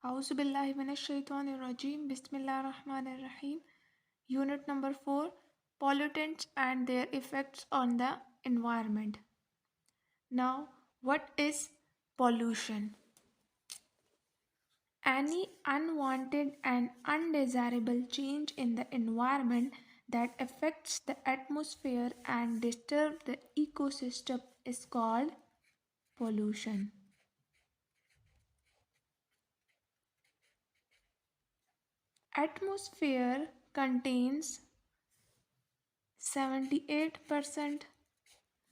A'udhu billahi minash shaitanir rajim. Bismillahir Rahmanir Rahim. Unit number 4, Pollutants and their effects on the environment. Now, what is pollution? Any unwanted and undesirable change in the environment that affects the atmosphere and disturbs the ecosystem is called pollution. Atmosphere contains 78%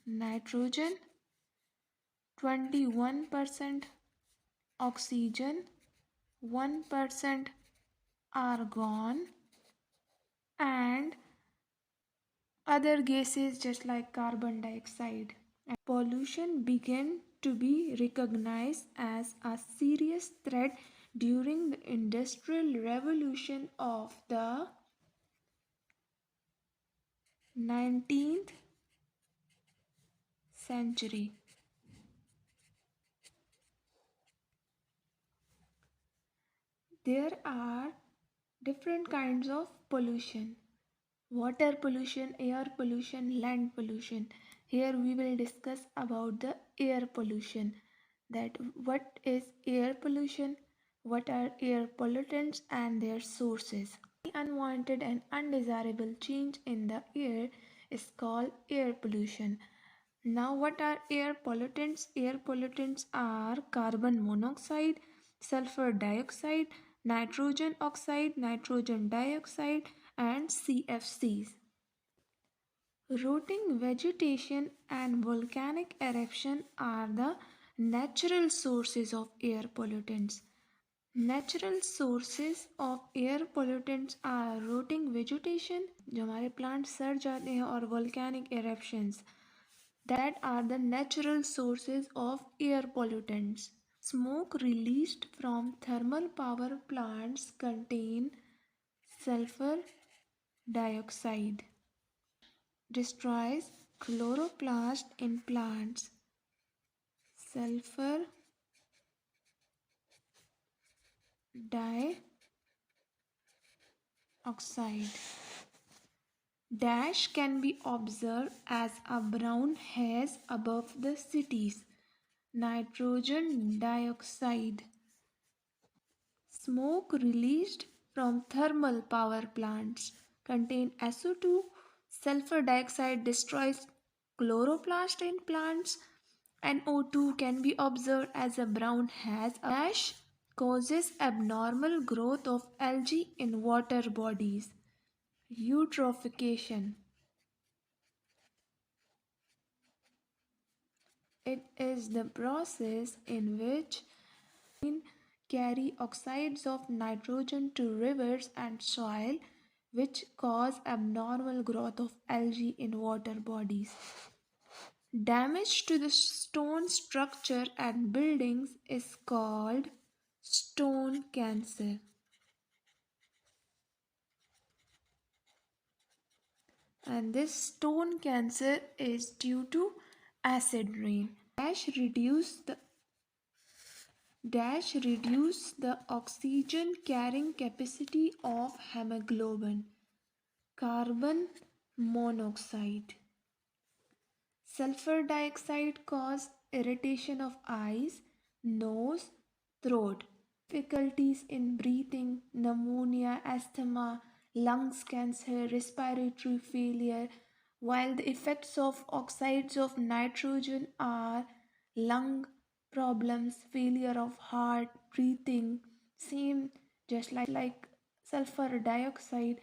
nitrogen, 21% oxygen, 1% argon, and other gases just like carbon dioxide. Pollution began to be recognized as a serious threat during the Industrial Revolution of the 19th century. There are different kinds of pollution: water pollution, air pollution, land pollution. Here we will discuss about the air pollution, that what is air pollution, what are air pollutants and their sources. Unwanted and undesirable change in the air is called air pollution. Now, what are air pollutants? Air pollutants are carbon monoxide, sulfur dioxide, nitrogen oxide, nitrogen dioxide, and CFCs. Rotting vegetation and volcanic eruption are the natural sources of air pollutants. Natural sources of air pollutants are rotting vegetation, जो हमारे plant सड़ जाते हैं, और volcanic eruptions. That are the natural sources of air pollutants. Smoke released from thermal power plants contain sulfur dioxide, destroys chloroplast in plants. Sulfur dioxide dash can be observed as a brown haze above the cities. Nitrogen dioxide. Smoke released from thermal power plants contain SO2. Sulfur dioxide destroys chloroplast in plants. NO2 can be observed as a brown haze. Ash causes abnormal growth of algae in water bodies. Eutrophication. It is the process in which carry oxides of nitrogen to rivers and soil, which cause abnormal growth of algae in water bodies. Damage to the stone structure and buildings is called stone cancer. And this stone cancer is due to acid rain. Reduce the oxygen carrying capacity of hemoglobin. Carbon monoxide. Sulfur dioxide cause irritation of eyes, nose, throat, difficulties in breathing, pneumonia, asthma, lungs cancer, respiratory failure, while the effects of oxides of nitrogen are lung problems, failure of heart, breathing, same just like sulfur dioxide.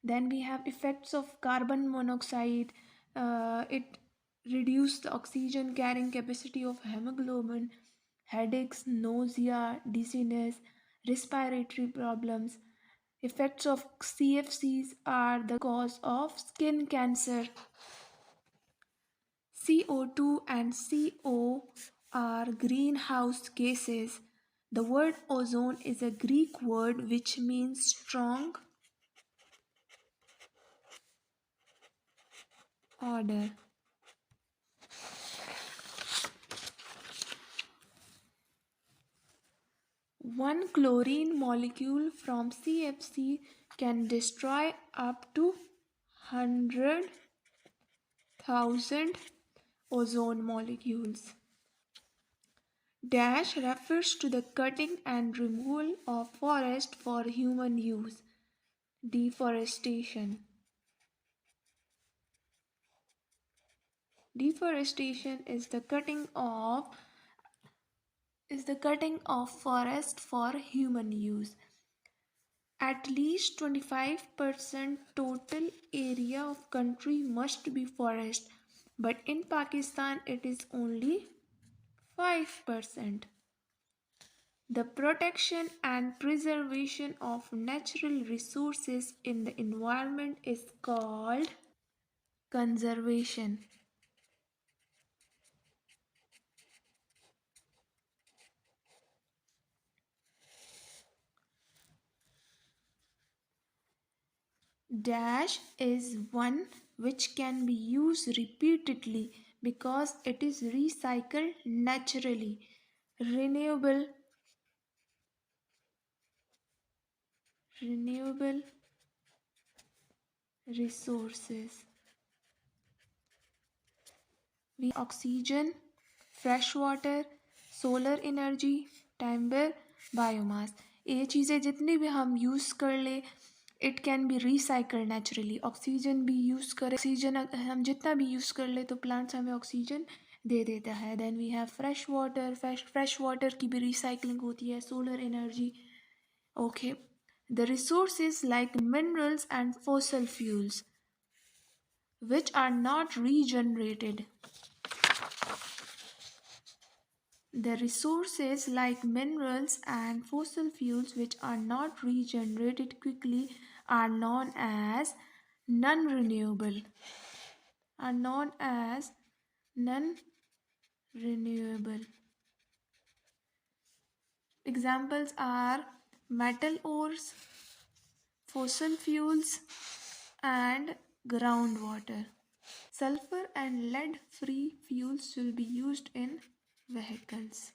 Then we have effects of carbon monoxide. It reduces the oxygen carrying capacity of hemoglobin, headaches, nausea, dizziness, respiratory problems. Effects of CFCs are the cause of skin cancer. CO2 and CO are greenhouse gases. The word ozone is a Greek word which means strong order. One chlorine molecule from CFC can destroy up to 100,000 ozone molecules. Dash refers to the cutting and removal of forest for human use. Deforestation. Deforestation is the cutting of forest for human use. At least 25% total area of country must be forest, but in Pakistan it is only 5%. The protection and preservation of natural resources in the environment is called conservation. Dash is one which can be used repeatedly because it is recycled naturally. Renewable resources. We oxygen, fresh water, solar energy, timber, biomass. ये चीज़ें जितनी भी हम use कर ले it can be recycled naturally. Oxygen भी use करें, oxygen हम जितना भी यूज़ कर ले तो प्लांट्स हमें ऑक्सीजन दे देता है. Then we have fresh water. Fresh water की भी रिसाइकलिंग होती है. Solar energy. Okay. The resources like minerals and fossil fuels which are not regenerated. The resources like minerals and fossil fuels which are not regenerated quickly are known as non-renewable. Examples are metal ores, fossil fuels, and groundwater. Sulfur and lead-free fuels will be used in vehicles.